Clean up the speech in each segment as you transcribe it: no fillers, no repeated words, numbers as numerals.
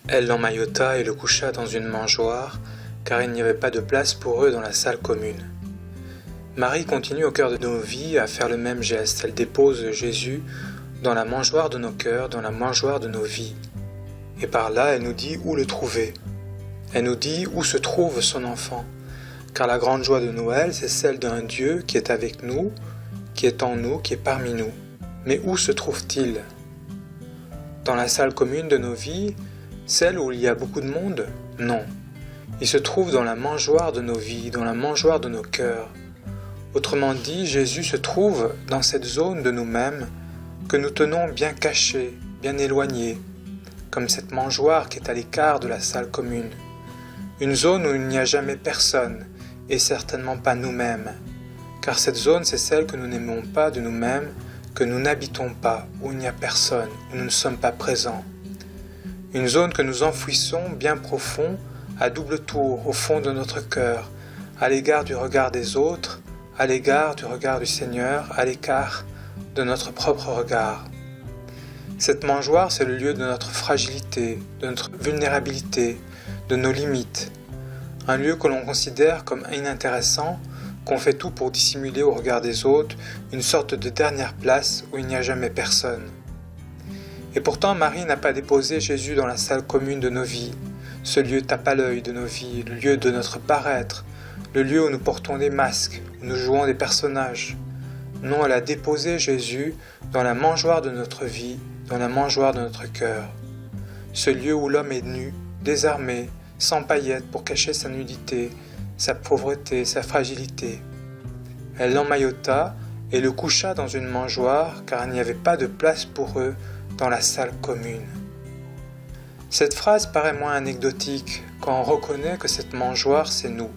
Elle l'emmaillota et le coucha dans une mangeoire, car il n'y avait pas de place pour eux dans la salle commune. Marie continue au cœur de nos vies à faire le même geste. Elle dépose Jésus dans la mangeoire de nos cœurs, dans la mangeoire de nos vies. Et par là, elle nous dit où le trouver. Elle nous dit où se trouve son enfant. Car la grande joie de Noël, c'est celle d'un Dieu qui est avec nous, qui est en nous, qui est parmi nous. Mais où se trouve-t-il? Dans la salle commune de nos vies, celle où il y a beaucoup de monde? Non. Il se trouve dans la mangeoire de nos vies, dans la mangeoire de nos cœurs. Autrement dit, Jésus se trouve dans cette zone de nous-mêmes que nous tenons bien cachée, bien éloignée, comme cette mangeoire qui est à l'écart de la salle commune. Une zone où il n'y a jamais personne, et certainement pas nous-mêmes, car cette zone c'est celle que nous n'aimons pas de nous-mêmes, que nous n'habitons pas, où il n'y a personne, où nous ne sommes pas présents. Une zone que nous enfouissons bien profond, à double tour, au fond de notre cœur, à l'égard du regard des autres, à l'égard du regard du Seigneur, à l'écart de notre propre regard. Cette mangeoire, c'est le lieu de notre fragilité, de notre vulnérabilité, de nos limites. Un lieu que l'on considère comme inintéressant, qu'on fait tout pour dissimuler au regard des autres, une sorte de dernière place où il n'y a jamais personne. Et pourtant, Marie n'a pas déposé Jésus dans la salle commune de nos vies, ce lieu tape à l'œil de nos vies, le lieu de notre paraître, le lieu où nous portons des masques, où nous jouons des personnages. Non, elle a déposé Jésus dans la mangeoire de notre vie, dans la mangeoire de notre cœur. Ce lieu où l'homme est nu, désarmé, sans paillettes pour cacher sa nudité, sa pauvreté, sa fragilité. Elle l'emmaillota et le coucha dans une mangeoire, car il n'y avait pas de place pour eux dans la salle commune. Cette phrase paraît moins anecdotique quand on reconnaît que cette mangeoire, c'est nous,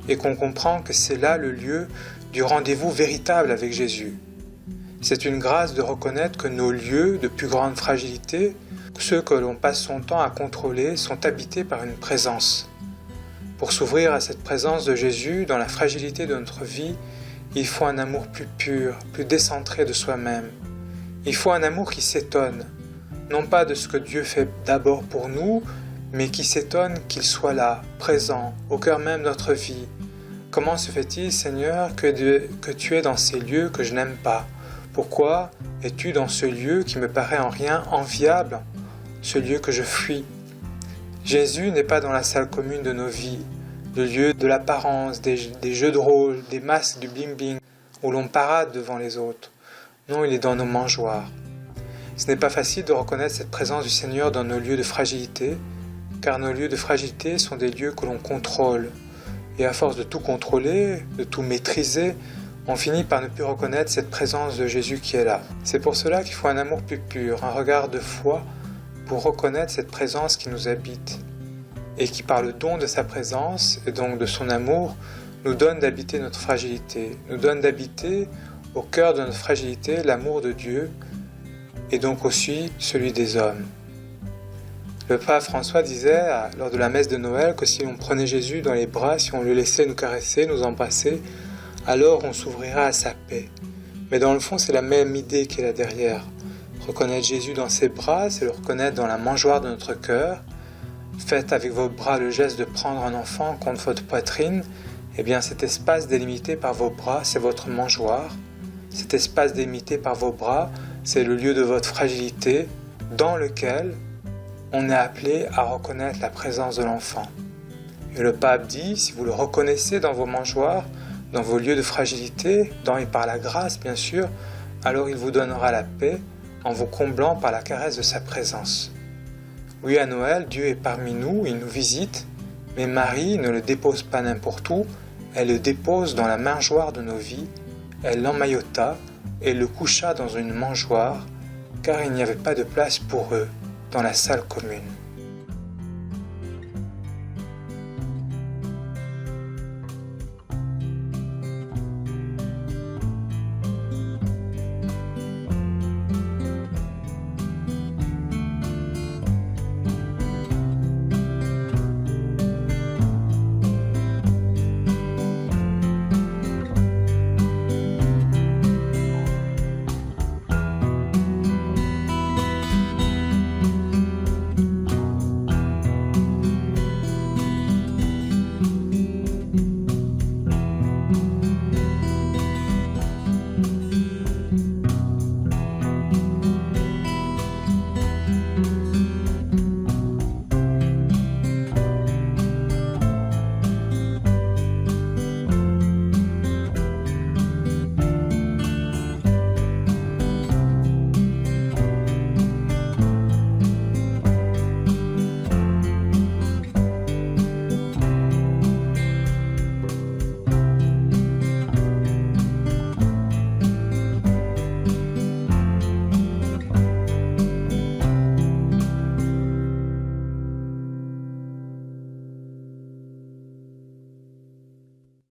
et qu'on comprend que c'est là le lieu du rendez-vous véritable avec Jésus. C'est une grâce de reconnaître que nos lieux de plus grande fragilité, ceux que l'on passe son temps à contrôler, sont habités par une présence. Pour s'ouvrir à cette présence de Jésus dans la fragilité de notre vie, il faut un amour plus pur, plus décentré de soi-même. Il faut un amour qui s'étonne, non pas de ce que Dieu fait d'abord pour nous, mais qui s'étonne qu'il soit là, présent, au cœur même de notre vie. Comment se fait-il, Seigneur, que tu es dans ces lieux que je n'aime pas? Pourquoi es-tu dans ce lieu qui me paraît en rien enviable, ce lieu que je fuis? Jésus n'est pas dans la salle commune de nos vies, le lieu de l'apparence, des jeux de rôle, des masques du bling-bling, où l'on parade devant les autres. Non, il est dans nos mangeoires. Ce n'est pas facile de reconnaître cette présence du Seigneur dans nos lieux de fragilité, car nos lieux de fragilité sont des lieux que l'on contrôle. Et à force de tout contrôler, de tout maîtriser, on finit par ne plus reconnaître cette présence de Jésus qui est là. C'est pour cela qu'il faut un amour plus pur, un regard de foi pour reconnaître cette présence qui nous habite et qui, par le don de sa présence et donc de son amour, nous donne d'habiter notre fragilité, nous donne d'habiter au cœur de notre fragilité l'amour de Dieu et donc aussi celui des hommes. Le pape François disait lors de la messe de Noël que si on prenait Jésus dans les bras, si on le laissait nous caresser, nous embrasser, alors on s'ouvrira à sa paix. Mais dans le fond, c'est la même idée qui est là derrière. Reconnaître Jésus dans ses bras, c'est le reconnaître dans la mangeoire de notre cœur. Faites avec vos bras le geste de prendre un enfant contre votre poitrine. Eh bien, cet espace délimité par vos bras, c'est votre mangeoire. Cet espace délimité par vos bras, c'est le lieu de votre fragilité dans lequel on est appelé à reconnaître la présence de l'enfant. Et le pape dit, si vous le reconnaissez dans vos mangeoires, dans vos lieux de fragilité, dans et par la grâce bien sûr, alors il vous donnera la paix en vous comblant par la caresse de sa présence. Oui, à Noël, Dieu est parmi nous, il nous visite, mais Marie ne le dépose pas n'importe où, elle le dépose dans la mangeoire de nos vies, elle l'emmaillota et le coucha dans une mangeoire, car il n'y avait pas de place pour eux dans la salle commune.